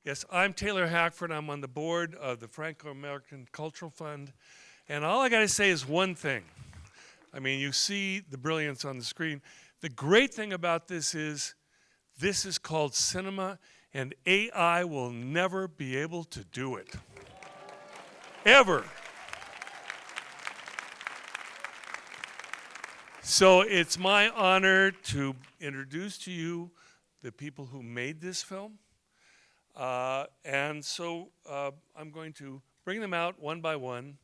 Yes, I'm Taylor Hackford. I'm on the board of the Franco-American Cultural Fund. And all I got to say is one thing. I mean, you see the brilliance on the screen. The great thing about this is called cinema, and AI will never be able to do it. Ever. So it's my honor to introduce to you the people who made this film. And so I'm going to bring them out one by one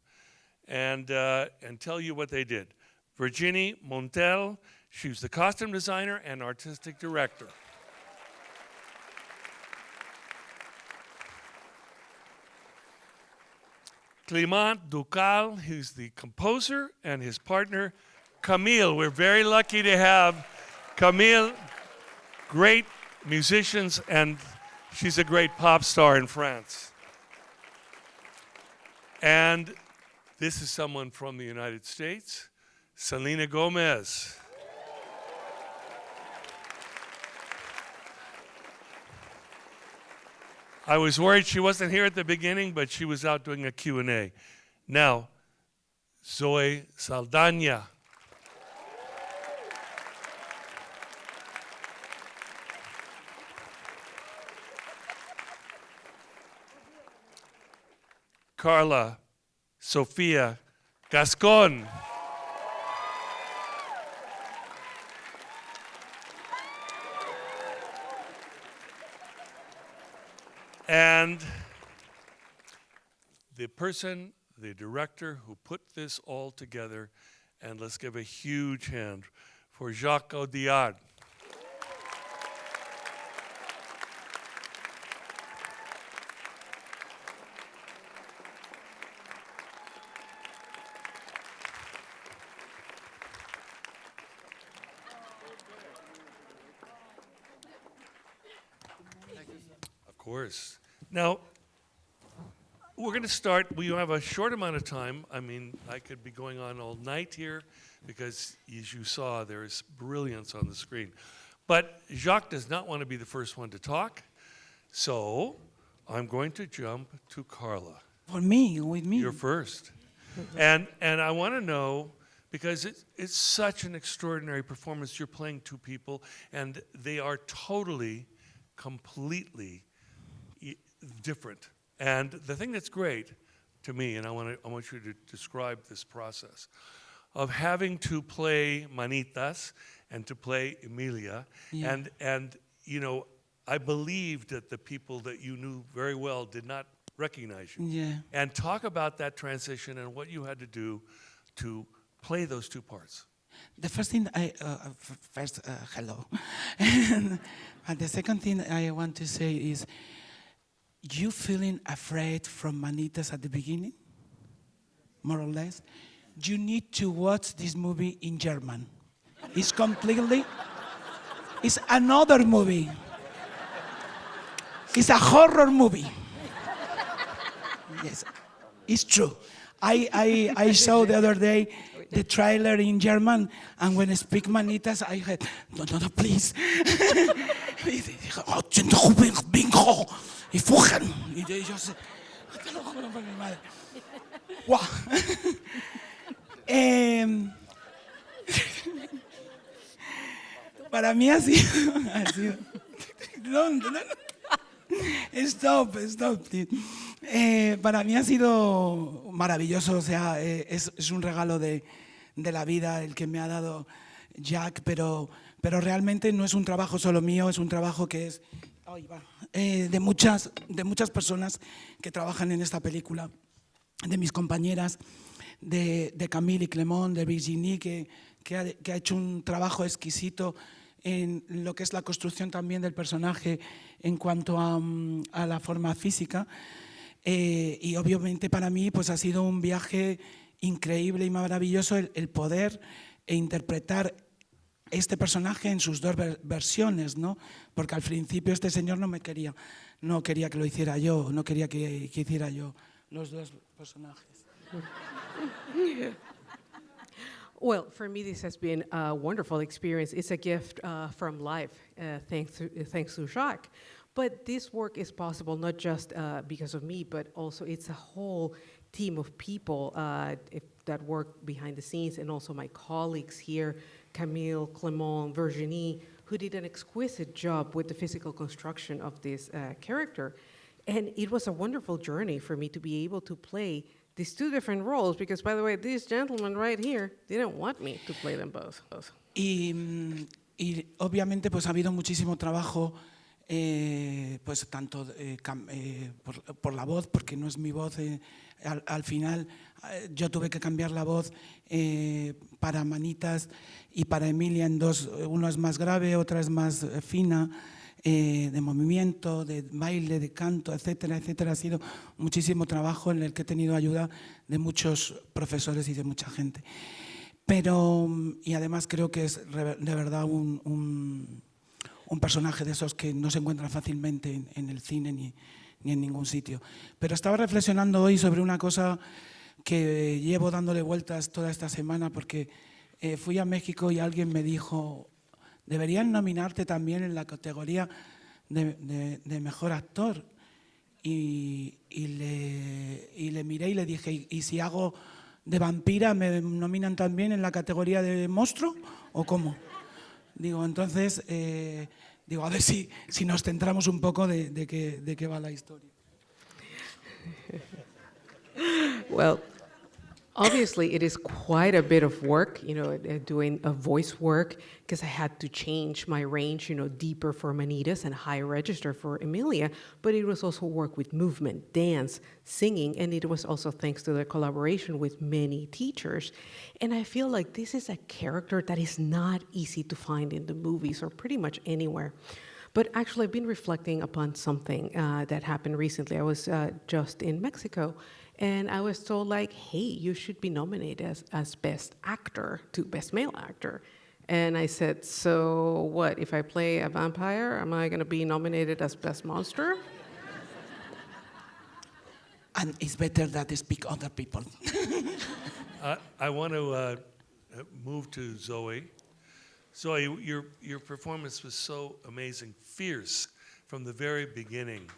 and tell you what they did. Virginie Montel, she was the costume designer and artistic director. Clément Ducol, who's the composer, and his partner, Camille. We're very lucky to have Camille, great musicians, and she's a great pop star in France. And this is someone from the United States, Selena Gomez. I was worried she wasn't here at the beginning, but she was out doing a Q&A. Now, Zoe Saldaña. Karla, Sofía, Gascón. And the person, the director who put this all together, and let's give a huge hand for Jacques Audiard. Of course. Now, we're going to start. We have a short amount of time. I mean, I could be going on all night here because, as you saw, there is brilliance on the screen. But Jacques does not want to be the first one to talk, so I'm going to jump to Karla. For me, with me. You're first. And I want to know, because it's such an extraordinary performance. You're playing two people, and they are totally, completely different. And the thing that's great to me, and I want you to describe this process of having to play Manitas and to play Emilia, Yeah. and you know, I believe that the people that you knew very well did not recognize you. Yeah. And talk about that transition and what you had to do to play those two parts. The first thing hello. And the second thing I want to say is, you feeling afraid from Manitas at the beginning, more or less? You need to watch this movie in German. It's it's another movie. It's a horror movie. Yes, it's true. I saw the other day the trailer in German, and when I speak Manitas, I had, no, please. Y fujan. Y yo sé, te lo juro por mi madre. ¡Guau! Para mí ha sido no. Stop, please. Para mí ha sido maravilloso, o sea, es un regalo de la vida el que me ha dado Jacques, pero realmente no es un trabajo solo mío, es un trabajo que es de muchas personas que trabajan en esta película, de mis compañeras, de Camille y Clément, de Virginie, que ha hecho un trabajo exquisito en lo que es la construcción también del personaje en cuanto a la forma física. Y obviamente para mí pues ha sido un viaje increíble y maravilloso el poder interpretar este personaje en sus dos versiones, ¿no? Porque al principio este señor no quería que lo hiciera yo, no quería que hiciera yo los dos personajes. Well, for me, this has been a wonderful experience. It's a gift from life, thanks to Jacques. But this work is possible not just because of me, but also it's a whole team of people that work behind the scenes, and also my colleagues here, Camille, Clément, Virginie, who did an exquisite job with the physical construction of this character. And it was a wonderful journey for me to be able to play these two different roles, because, by the way, these gentlemen right here didn't want me to play them both. Y obviamente pues ha habido muchísimo trabajo, pues tanto por la voz, porque no es mi voz. Al final yo tuve que cambiar la voz para Manitas y para Emilia en dos. Uno es más grave, otra es más fina, de movimiento, de baile, de canto, etcétera, etcétera. Ha sido muchísimo trabajo en el que he tenido ayuda de muchos profesores y de mucha gente. Pero, y además creo que es de verdad un personaje de esos que no se encuentra fácilmente en el cine ni en ningún sitio. Pero estaba reflexionando hoy sobre una cosa que llevo dándole vueltas toda esta semana, porque fui a México y alguien me dijo: deberían nominarte también en la categoría de mejor actor. Y le miré y le dije: ¿y si hago de vampira me nominan también en la categoría de monstruo o cómo? Digo, entonces, a ver si nos centramos un poco de qué va la historia. Well, obviously, it is quite a bit of work, doing a voice work, because I had to change my range, deeper for Manitas and high register for Emilia. But it was also work with movement, dance, singing, and it was also thanks to the collaboration with many teachers. And I feel like this is a character that is not easy to find in the movies or pretty much anywhere. But actually, I've been reflecting upon something that happened recently. I was just in Mexico, and I was told, like, hey, you should be nominated as Best Actor to Best Male Actor. And I said, so what, if I play a vampire, am I going to be nominated as Best Monster? And it's better that they speak other people. I want to move to Zoe. Zoe, your performance was so amazing, fierce from the very beginning.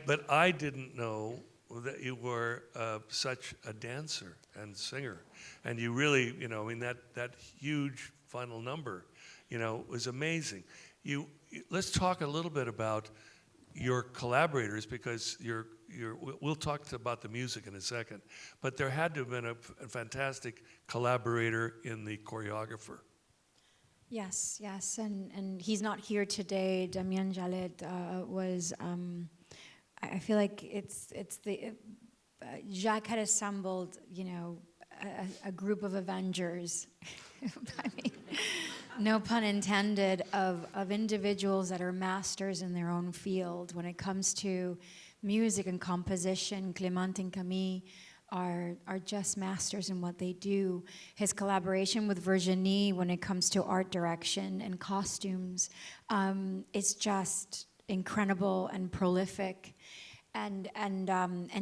But I didn't know that you were such a dancer and singer, and you really, that huge final number, was amazing. Let's talk a little bit about your collaborators, because we'll talk about the music in a second, but there had to have been a fantastic collaborator in the choreographer. Yes, and he's not here today. Damien Jallet was. I feel like it's the Jacques had assembled, a group of Avengers. I mean, no pun intended, of individuals that are masters in their own field. When it comes to music and composition, Clément and Camille are just masters in what they do. His collaboration with Virginie when it comes to art direction and costumes is just incredible and prolific. And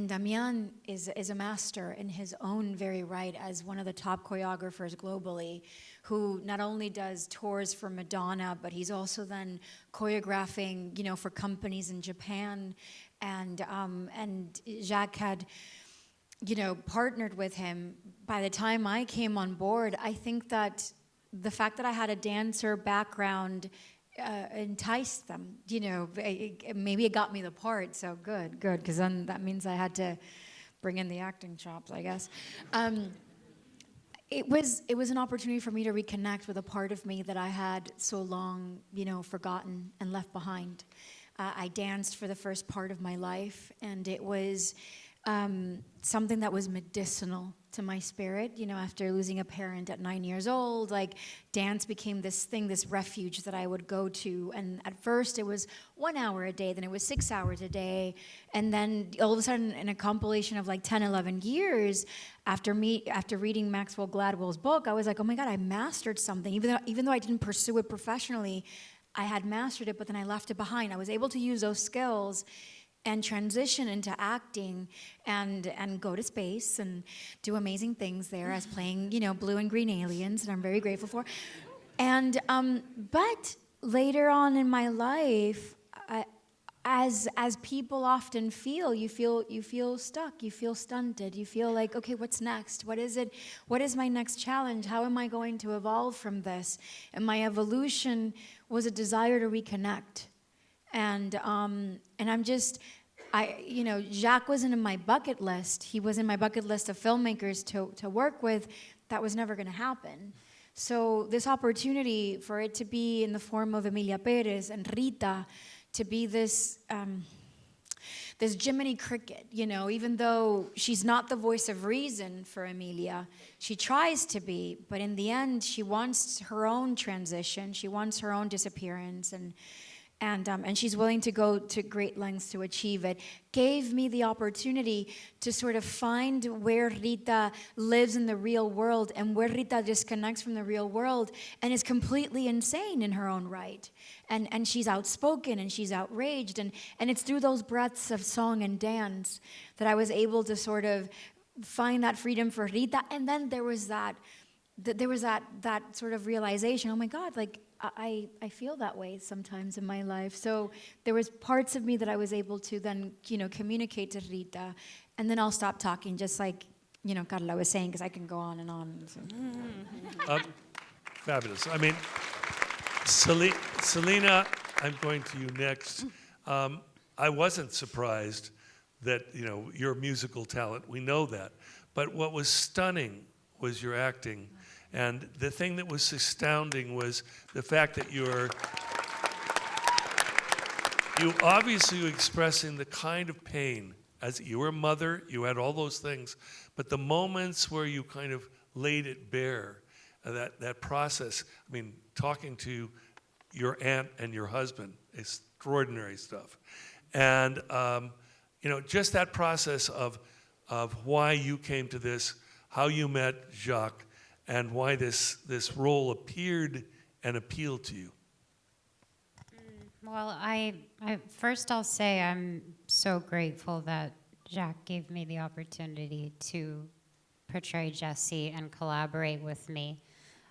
Damien is a master in his own very right as one of the top choreographers globally, who not only does tours for Madonna, but he's also then choreographing, for companies in Japan. And Jacques had, partnered with him. By the time I came on board, I think that the fact that I had a dancer background enticed them, maybe it got me the part, so good, because then that means I had to bring in the acting chops, I guess. It was an opportunity for me to reconnect with a part of me that I had so long, forgotten and left behind. I danced for the first part of my life, and it was something that was medicinal to my spirit. After losing a parent at 9 years old, like, dance became this thing, this refuge that I would go to. And at first it was 1 hour a day, then it was 6 hours a day. And then all of a sudden, in a compilation of like 10, 11 years, after reading Maxwell Gladwell's book, I was like, oh my God, I mastered something. Even though I didn't pursue it professionally, I had mastered it, but then I left it behind. I was able to use those skills and transition into acting and go to space and do amazing things there as playing, blue and green aliens, and I'm very grateful for. And but later on in my life, as people often feel, you feel stuck, you feel stunted, you feel like, okay, what's next? What is it? What is my next challenge? How am I going to evolve from this? And my evolution was a desire to reconnect. And I'm just, Jacques wasn't in my bucket list. He was in my bucket list of filmmakers to work with. That was never going to happen. So this opportunity for it to be in the form of EMILIA Pérez and Rita, to be this this Jiminy Cricket, even though she's not the voice of reason for Emilia, she tries to be, but in the end, she wants her own transition, she wants her own disappearance, and she's willing to go to great lengths to achieve it, gave me the opportunity to sort of find where Rita lives in the real world and where Rita disconnects from the real world and is completely insane in her own right. And she's outspoken and she's outraged. And it's through those breaths of song and dance that I was able to sort of find that freedom for Rita. And then there was that sort of realization, oh my God, like, I feel that way sometimes in my life. So there was parts of me that I was able to then, communicate to Rita, and then I'll stop talking, just like, Karla was saying, because I can go on and on. So. Fabulous. I mean, Selena, I'm going to you next. I wasn't surprised that, your musical talent. We know that. But what was stunning was your acting. And the thing that was astounding was the fact that you obviously were expressing the kind of pain, as you were a mother, you had all those things, but the moments where you kind of laid it bare, that process, I mean, talking to your aunt and your husband, extraordinary stuff. And, just that process of why you came to this, how you met Jacques, and why this role appeared and appealed to you. Well, I first I'll say I'm so grateful that Jacques gave me the opportunity to portray Jessi and collaborate with me.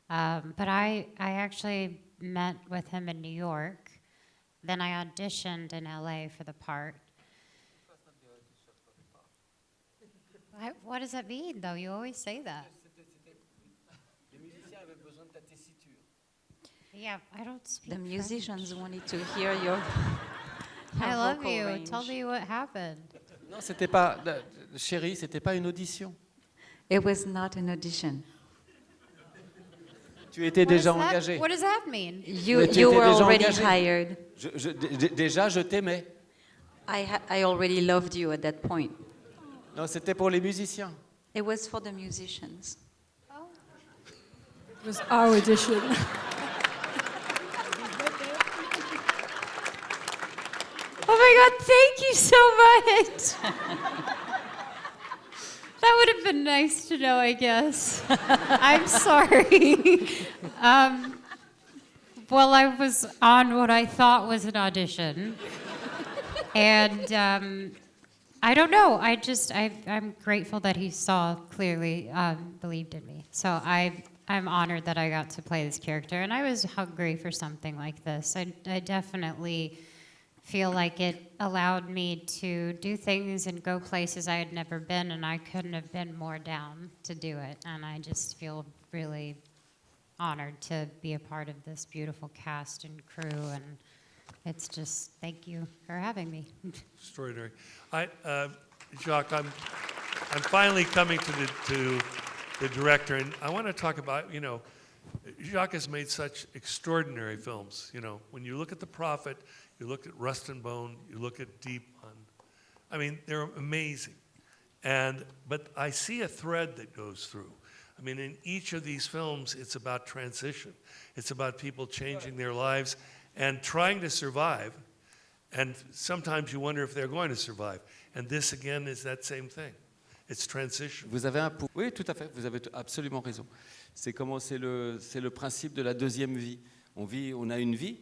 But I actually met with him in New York. Then I auditioned in LA for the part. What does that mean, though? You always say that. Yeah, I don't speak The musicians French. wanted to hear your I love vocal you. range. Tell me what happened. Non, c'était pas, chérie, c'était pas une audition. It was not an audition. Tu étais déjà engagée. What does that mean? You étais were déjà already engagée. hired. Déjà, je t'aimais. I already loved you at that point. Non, c'était pour les musiciens. It was for the musicians. It was our audition. Oh my God, thank you so much. That would have been nice to know, I guess. I'm sorry. Well, I was on what I thought was an audition. And I don't know. I'm grateful that he saw clearly, believed in me. So I'm honored that I got to play this character. And I was hungry for something like this. I definitely feel like it allowed me to do things and go places I had never been, and I couldn't have been more down to do it. And I just feel really honored to be a part of this beautiful cast and crew, and it's just, thank you for having me. Extraordinary. Jacques, I'm finally coming to the director, and I want to talk about, Jacques has made such extraordinary films. When you look at The Prophet, you look at Rust and Bone, you look at Deep One. I mean, they're amazing. But I see a thread that goes through. I mean, in each of these films, it's about transition. It's about people changing their lives and trying to survive. And sometimes you wonder if they're going to survive. And this, again, is that same thing. It's transition. Vous avez oui, tout à fait. Vous avez absolument raison. C'est le principe de la deuxième vie. On a une vie.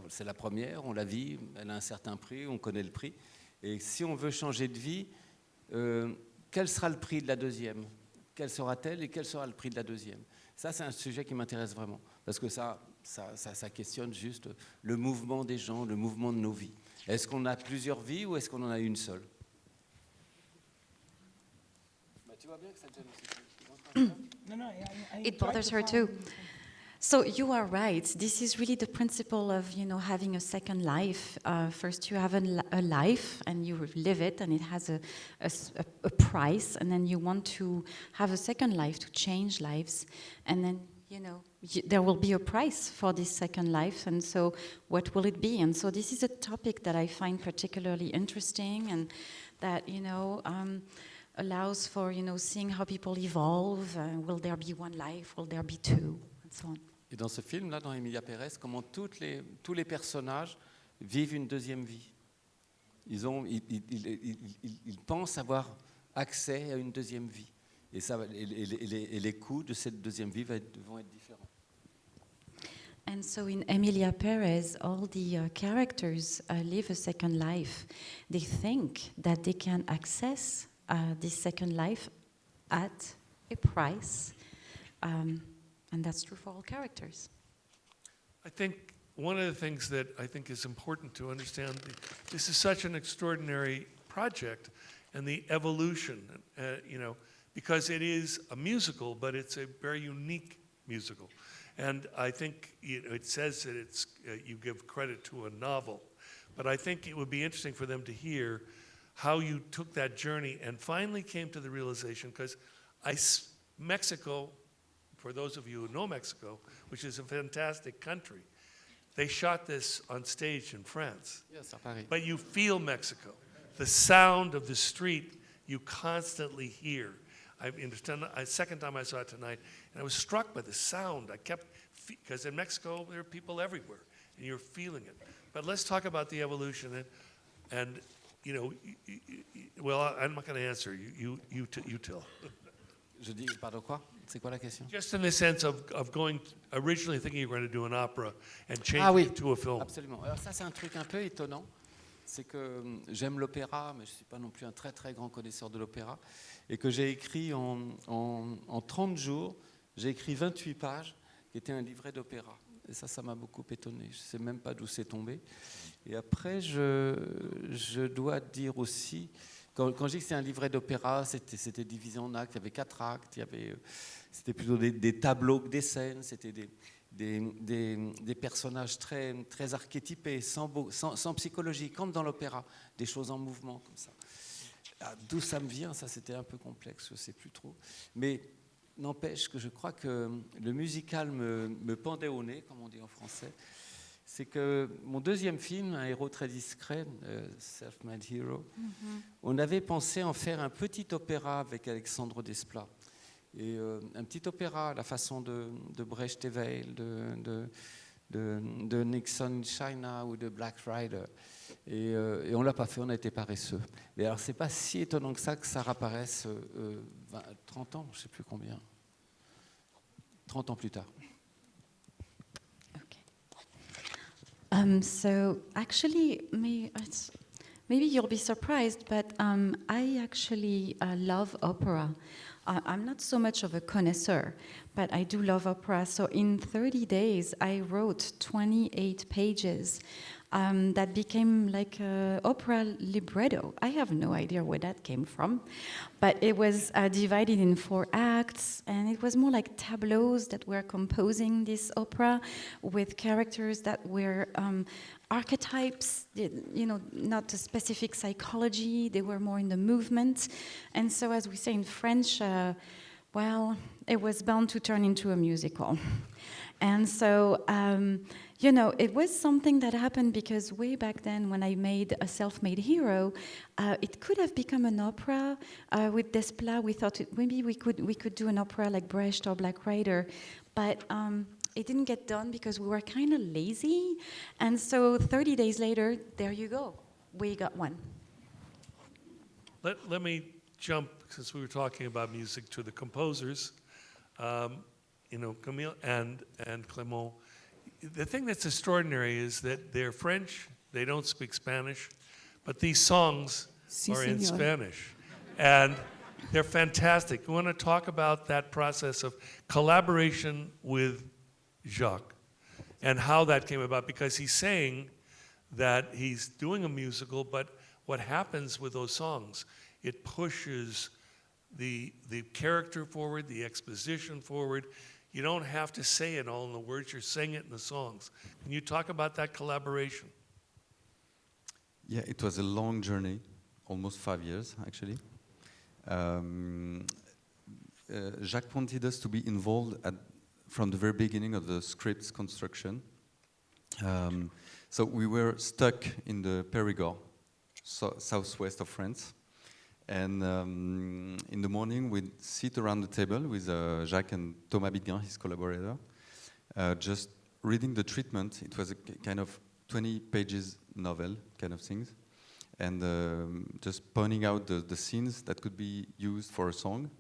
C'est la première, on la vit, elle a un certain prix, on connaît le prix. Et si on veut changer de vie, quel sera le prix de la deuxième? Quelle sera-t-elle et quel sera le prix de la deuxième? Ça, c'est un sujet qui m'intéresse vraiment, parce que ça questionne juste le mouvement des gens, le mouvement de nos vies. Est-ce qu'on a plusieurs vies ou est-ce qu'on en a une seule? Tu vois bien que ça te gêne aussi. It bothers her too. So you are right. This is really the principle of, having a second life. First, you have a life and you live it, and it has a price. And then you want to have a second life to change lives, and then there will be a price for this second life. And so, what will it be? And so, this is a topic that I find particularly interesting, and that allows for seeing how people evolve. Will there be one life? Will there be two? And so on. Et dans ce film-là, dans EMILIA PÉREZ, comment tous les personnages vivent une deuxième vie. Ils pensent avoir accès à une deuxième vie. Et les coûts de cette deuxième vie vont être différents. And so in EMILIA PÉREZ, all the characters live a second life. They think that they can access this second life at a price. And that's true for all characters. I think one of the things that I think is important to understand, this is such an extraordinary project, and the evolution, because it is a musical, but it's a very unique musical. And I think it says that it's you give credit to a novel, but I think it would be interesting for them to hear how you took that journey and finally came to the realization, because Mexico, for those of you who know Mexico, which is a fantastic country, they shot this on stage in France. Yes, à Paris. But you feel Mexico. The sound of the street you constantly hear. I understand. The second time I saw it tonight, and I was struck by the sound. Because in Mexico there are people everywhere, and you're feeling it. But let's talk about the evolution, and well, I'm not going to answer. You tell. Je dis, pardon, quoi? C'est quoi la question? Just in the sense of going, originally thinking you were going to do an opera and change it to a film. Absolument. Alors ça, c'est un truc un peu étonnant. C'est que j'aime l'opéra, mais je ne suis pas non plus un très très grand connaisseur de l'opéra. Et que j'ai écrit en 30 jours, j'ai écrit 28 pages, qui étaient un livret d'opéra. Et ça m'a beaucoup étonné. Je ne sais même pas d'où c'est tombé. Et après, je dois dire aussi... Quand je dis que c'est un livret d'opéra, c'était divisé en actes, il y avait 4 actes, c'était plutôt des tableaux que des scènes, c'était des personnages très, très archétypés, sans psychologie, comme dans l'opéra, des choses en mouvement comme ça. D'où ça me vient, ça c'était un peu complexe, je ne sais plus trop. Mais n'empêche que je crois que le musical me pendait au nez, comme on dit en français. C'est que mon deuxième film, Un héros très discret, Self-Made Hero, on avait pensé en faire un petit opéra avec Alexandre Desplat. Et un petit opéra à la façon de Brecht et Weil, de Nixon China ou de Black Rider. Et on ne l'a pas fait, on a été paresseux. Mais alors, ce n'est pas si étonnant que ça réapparaisse 30 ans, je ne sais plus combien. 30 ans plus tard. So actually, maybe you'll be surprised, but I actually love opera. I'm not so much of a connoisseur, but I do love opera. So in 30 days, I wrote 28 pages that became like an opera libretto. I have no idea where that came from, but it was divided in 4 acts, and it was more like tableaus that were composing this opera with characters that were archetypes, not a specific psychology. They were more in the movement. And so, as we say in French, well, it was bound to turn into a musical. And so, it was something that happened because way back then when I made A Self-Made Hero, it could have become an opera. With Desplat, we thought maybe we could do an opera like Brecht or Black Rider, but it didn't get done because we were kind of lazy. And so 30 days later, there you go. We got one. Let me jump, since we were talking about music, to the composers, Camille and Clément. The thing that's extraordinary is that they're French, they don't speak Spanish, but these songs Sí, are in señor. Spanish. And they're fantastic. We want to talk about that process of collaboration with Jacques and how that came about, because he's saying that he's doing a musical, but what happens with those songs, it pushes the character forward, the exposition forward. You don't have to say it all in the words, you're saying it in the songs. Can you talk about that collaboration? Yeah, it was a long journey, almost 5 years actually. Jacques wanted us to be involved from the very beginning of the script's construction. So we were stuck in the Périgord, southwest of France. And in the morning, we'd sit around the table with Jacques and Thomas Bidguin, his collaborator, just reading the treatment. It was a kind of 20 pages novel kind of things. And just pointing out the scenes that could be used for a song.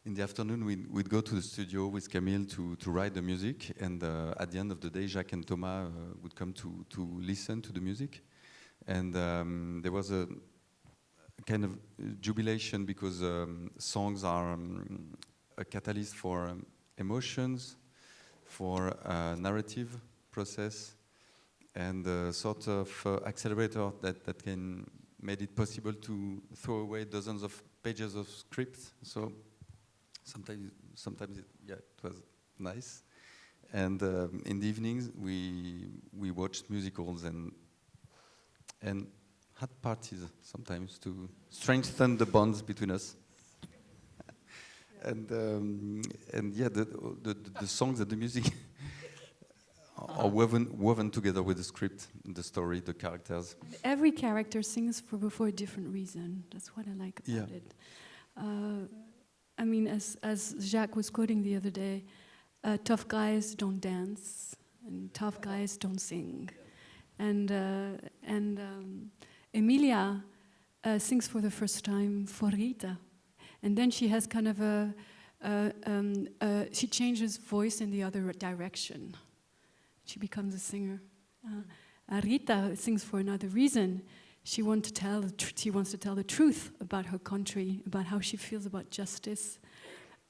In the afternoon, we'd go to the studio with Camille to write the music, and at the end of the day, Jacques and Thomas would come to listen to the music. And there was a kind of jubilation because songs are a catalyst for emotions, for narrative process, and a sort of accelerator that can made it possible to throw away dozens of pages of script. So sometimes it was nice. And in the evenings we watched musicals and had parties sometimes to strengthen the bonds between us. And yeah, the songs and the music are woven together with the script, the story, the characters. Every character sings for a different reason. That's what I like about it. I mean, as Jacques was quoting the other day, tough guys don't dance, and tough guys don't sing. And Emilia sings for the first time for Rita. And then she has kind of she changes voice in the other direction. She becomes a singer. Rita sings for another reason. She wants to tell the truth about her country, about how she feels about justice.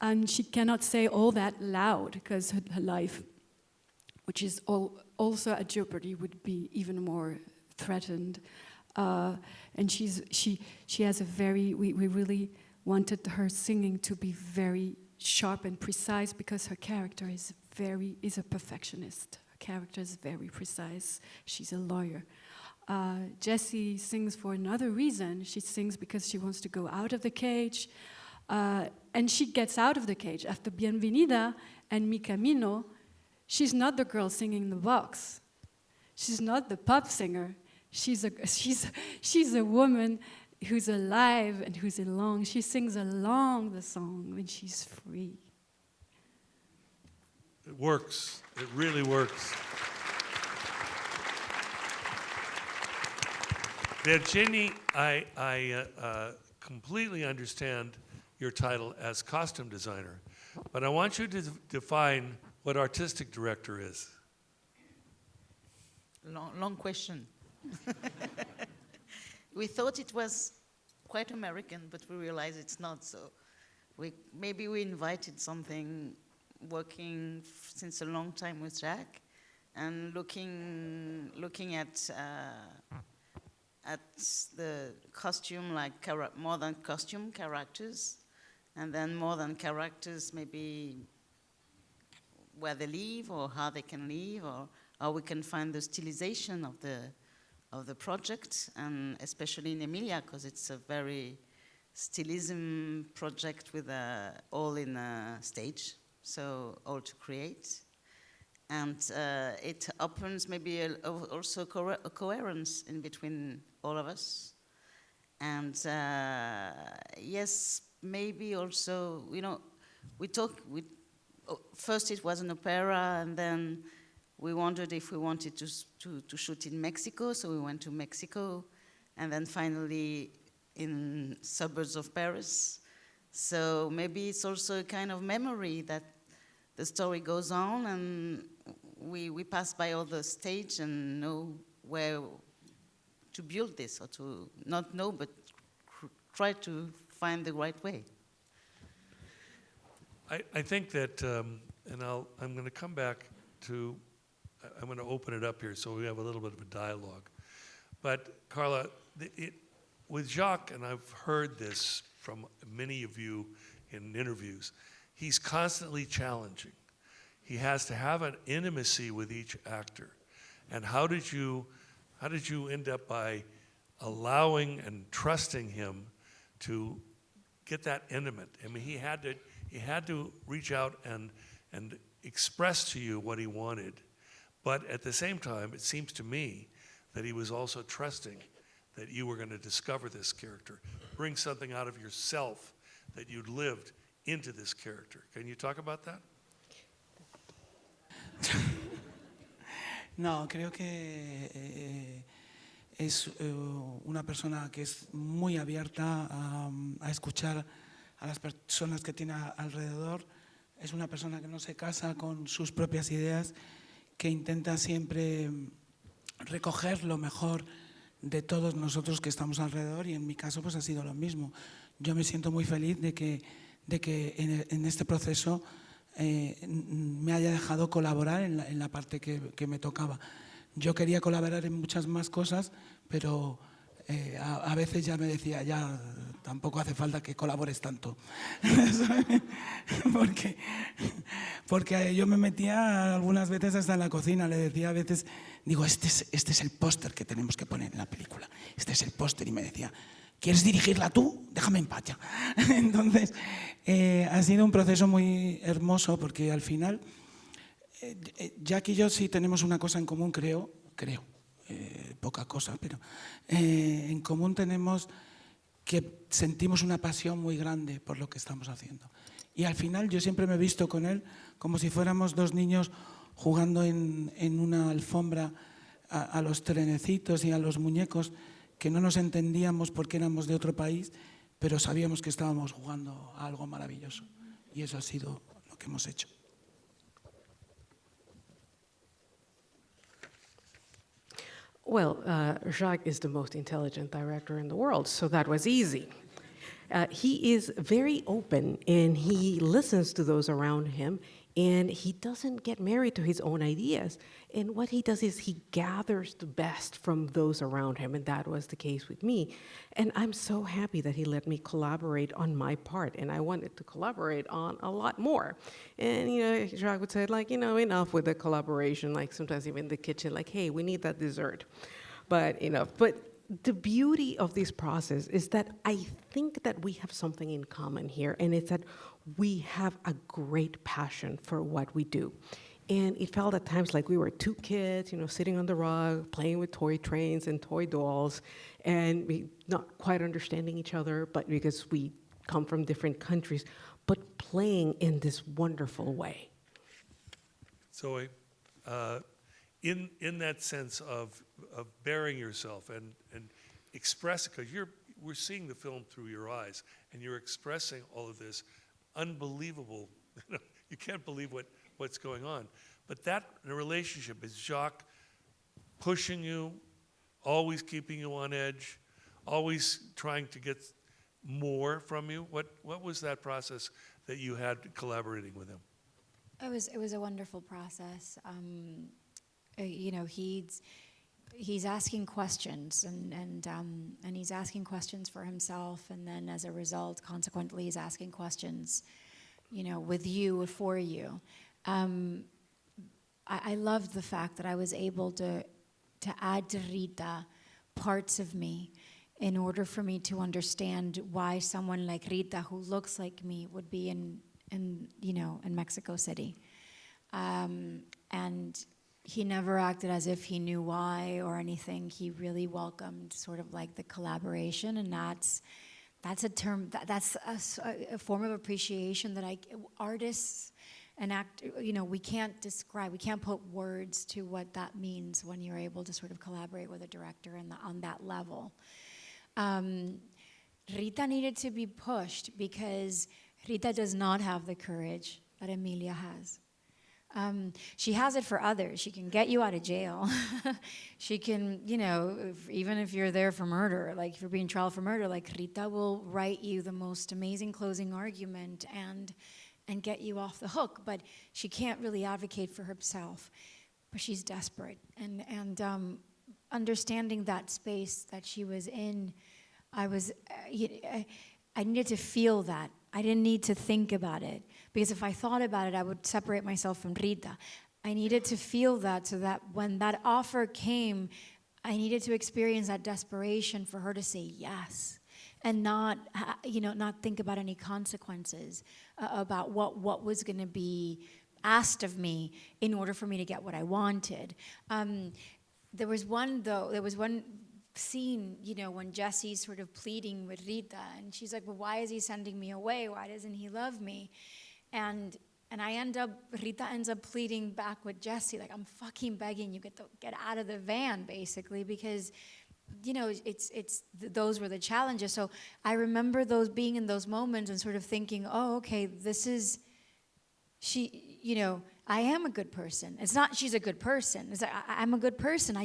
And she cannot say all that loud because her life, which is also at jeopardy, would be even more threatened. And she has a very, we really wanted her singing to be very sharp and precise because her character is a perfectionist. Her character is very precise. She's a lawyer. Jessi sings for another reason. She sings because she wants to go out of the cage. And she gets out of the cage. After Bienvenida and Mi Camino, she's not the girl singing in the box. She's not the pop singer. She's a woman who's alive and who's along. She sings along the song when she's free. It works. It really works. Virginie, I completely understand your title as costume designer, but I want you to define what artistic director is. Long question. We thought it was quite American, but we realized it's not. So maybe we invited something working since a long time with Jacques, and looking at the costume, like more than costume characters, and then more than characters, maybe where they live or how they can live, or how we can find the stylization of the project, and especially in Emilia, because it's a very stylism project with all in a stage, so all to create. And it opens maybe also a coherence in between all of us. And yes, maybe also, first it was an opera, and then we wondered if we wanted to shoot in Mexico, so we went to Mexico, and then finally in suburbs of Paris. So maybe it's also a kind of memory that the story goes on, and we pass by all the stage and know where build this, or to not know, but try to find the right way. I think that, and I'm going to come back to, I'm going to open it up here so we have a little bit of a dialogue. But Karla, with Jacques, and I've heard this from many of you in interviews, he's constantly challenging. He has to have an intimacy with each actor. And how did you end up by allowing and trusting him to get that intimate? I mean, he had to reach out and express to you what he wanted. But at the same time, it seems to me that he was also trusting that you were going to discover this character, bring something out of yourself that you'd lived into this character. Can you talk about that? No, creo que es una persona que es muy abierta a escuchar a las personas que tiene alrededor. Es una persona que no se casa con sus propias ideas, que intenta siempre recoger lo mejor de todos nosotros que estamos alrededor, y en mi caso pues ha sido lo mismo. Yo me siento muy feliz de que en este proceso me haya dejado colaborar en la parte que me tocaba. Yo quería colaborar en muchas más cosas, pero a veces ya me decía, ya tampoco hace falta que colabores tanto. porque yo me metía algunas veces hasta en la cocina, le decía a veces, digo, este es el póster que tenemos que poner en la película, este es el póster, y me decía, ¿quieres dirigirla tú? Déjame en paz ya. Entonces, ha sido un proceso muy hermoso, porque al final, Jacques y yo sí tenemos una cosa en común, creo, poca cosa, pero en común tenemos que sentimos una pasión muy grande por lo que estamos haciendo. Y al final yo siempre me he visto con él como si fuéramos dos niños jugando en una alfombra a los trenecitos y a los muñecos, que no nos entendíamos porque éramos de otro país, pero sabíamos que estábamos jugando a algo maravilloso. Y eso ha sido lo que hemos hecho. Well, Jacques is the most intelligent director in the world, so that was easy. He is very open, and he listens to those around him, and he doesn't get married to his own ideas. And what he does is he gathers the best from those around him, and that was the case with me. And I'm so happy that he let me collaborate on my part, and I wanted to collaborate on a lot more. And, Jacques would say, enough with the collaboration, sometimes even in the kitchen, hey, we need that dessert. But the beauty of this process is that I think that we have something in common here, and it's that we have a great passion for what we do. And it felt at times like we were two kids, sitting on the rug, playing with toy trains and toy dolls, and we not quite understanding each other, but because we come from different countries, but playing in this wonderful way. Zoe, in that sense of bearing yourself and expressing, because we're seeing the film through your eyes, and you're expressing all of this unbelievable, you can't believe what's going on. But that in a relationship is Jacques pushing you, always keeping you on edge, always trying to get more from you. What was that process that you had collaborating with him? It was a wonderful process. He's asking questions, and he's asking questions for himself, and then as a result, consequently, he's asking questions, with you, for you. I loved the fact that I was able to add to Rita parts of me in order for me to understand why someone like Rita, who looks like me, would be in Mexico City. And he never acted as if he knew why or anything. He really welcomed sort of the collaboration, and that's a term, that's a form of appreciation that artists and we can't describe, we can't put words to what that means when you're able to sort of collaborate with a director on that level. Rita needed to be pushed because Rita does not have the courage that Emilia has. She has it for others. She can get you out of jail. She can, you know, even if you're there for murder, like if you're being trial for murder, like Rita will write you the most amazing closing argument and get you off the hook. But she can't really advocate for herself. But she's desperate. And understanding that space that she was in, I needed to feel that. I didn't need to think about it, because if I thought about it, I would separate myself from Rita. I needed to feel that, so that when that offer came, I needed to experience that desperation for her to say yes, and not think about any consequences, about what was going to be asked of me in order for me to get what I wanted. There was one scene, you know, when Jessi's sort of pleading with Rita, and she's like, well, why is he sending me away? Why doesn't he love me? And Rita ends up pleading back with Jessi, like, I'm fucking begging you, get out of the van, basically, because, you know, those were the challenges. So I remember being in those moments and sort of thinking, oh, okay, she, you know, I am a good person. It's not she's a good person. It's like, I'm a good person. I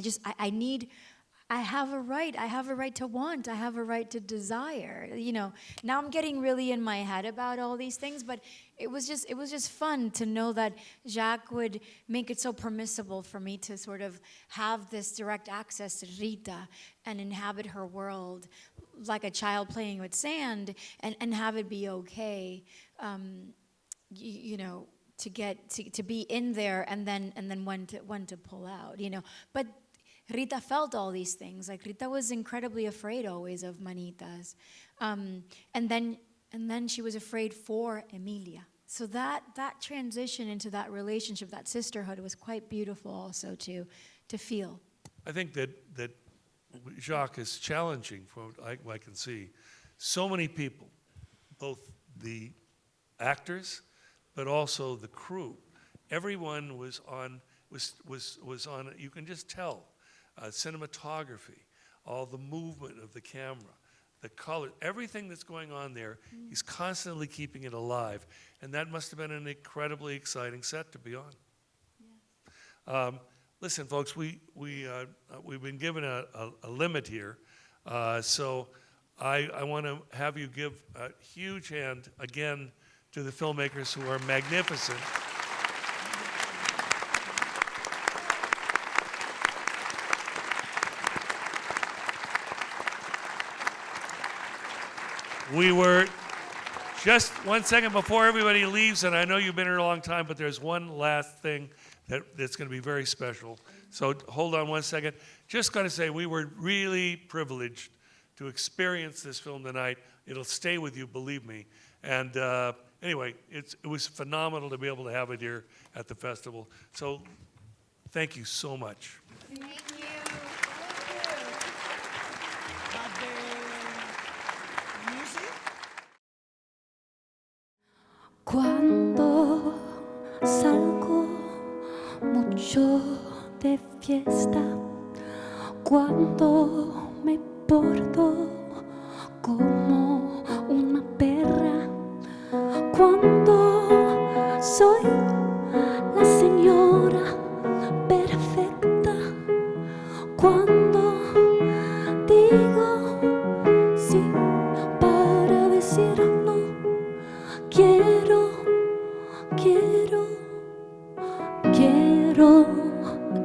have a right to want, I have a right to desire. You know, now I'm getting really in my head about all these things, but it was just fun to know that Jacques would make it so permissible for me to sort of have this direct access to Rita and inhabit her world like a child playing with sand, and have it be okay, you know, to be in there, and then when to pull out, you know. But Rita felt all these things. Like, Rita was incredibly afraid always of manitas. And then she was afraid for Emilia. So that transition into that relationship, that sisterhood, was quite beautiful also to feel. I think that Jacques is challenging, from what I can see. So many people, both the actors, but also the crew. Everyone was on, you can just tell, cinematography, all the movement of the camera, the color, everything that's going on there, he's constantly keeping it alive. And that must have been an incredibly exciting set to be on. Yeah. Listen, folks, we've been given a limit here. So I want to have you give a huge hand again to the filmmakers who are magnificent. We were just 1 second before everybody leaves, and I know you've been here a long time, but there's one last thing that's going to be very special. So hold on 1 second. Just got to say, we were really privileged to experience this film tonight. It'll stay with you, believe me. And anyway, it was phenomenal to be able to have it here at the festival. So thank you so much. Thank you. Cuando salgo mucho de fiesta, cuando me porto como una perra, cuando soy la señora perfecta, cuando digo sí para decir no, quiero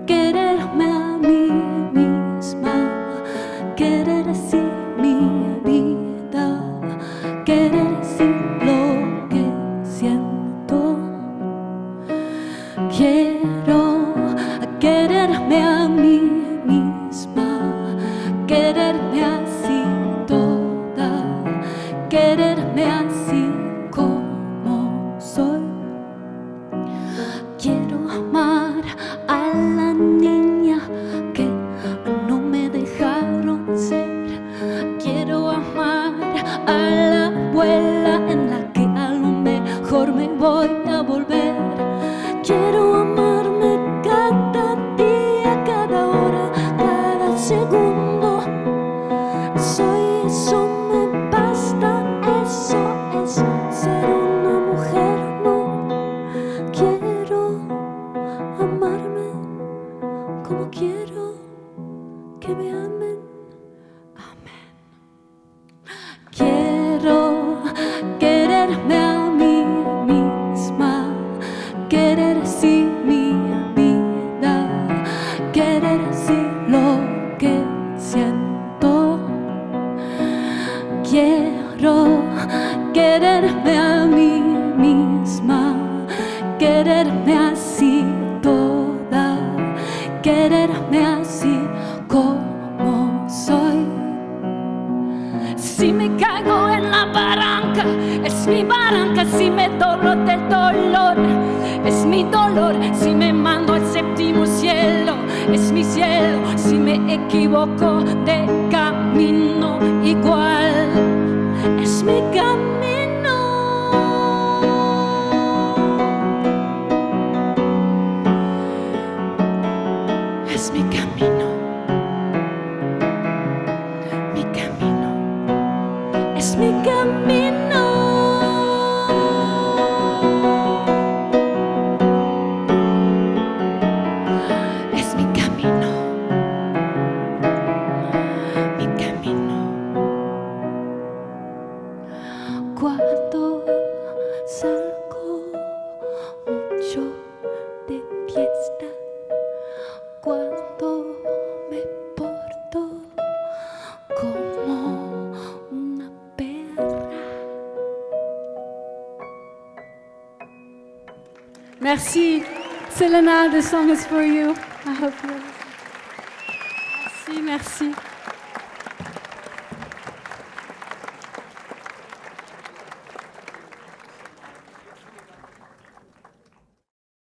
quererme a mí misma, querer así mi vida, querer así lo que siento. Quiero quererme a mí misma, quererme así toda, quererme así como soy. Quiero amar a la niña que no me dejaron ser. Quiero amar a la abuela en la que a lo mejor me voy a volver. Quiero amarme cada día, cada hora, cada segundo. Eso me basta, eso es ser una mujer. No quiero quererme así toda, quererme así como soy. Si me caigo en la barranca, es mi barranca. Si me doblo del dolor, es mi dolor. Si me mando al séptimo cielo, es mi cielo. Si me equivoco de camino, igual es mi camino. Es mi camino. Mi camino. Es mi camino. Es mi camino. Mi camino. Cuando salgo mucho de fiesta, cuando me porto como una perra. Merci. Selena, the song is for you. I hope you. Merci, merci.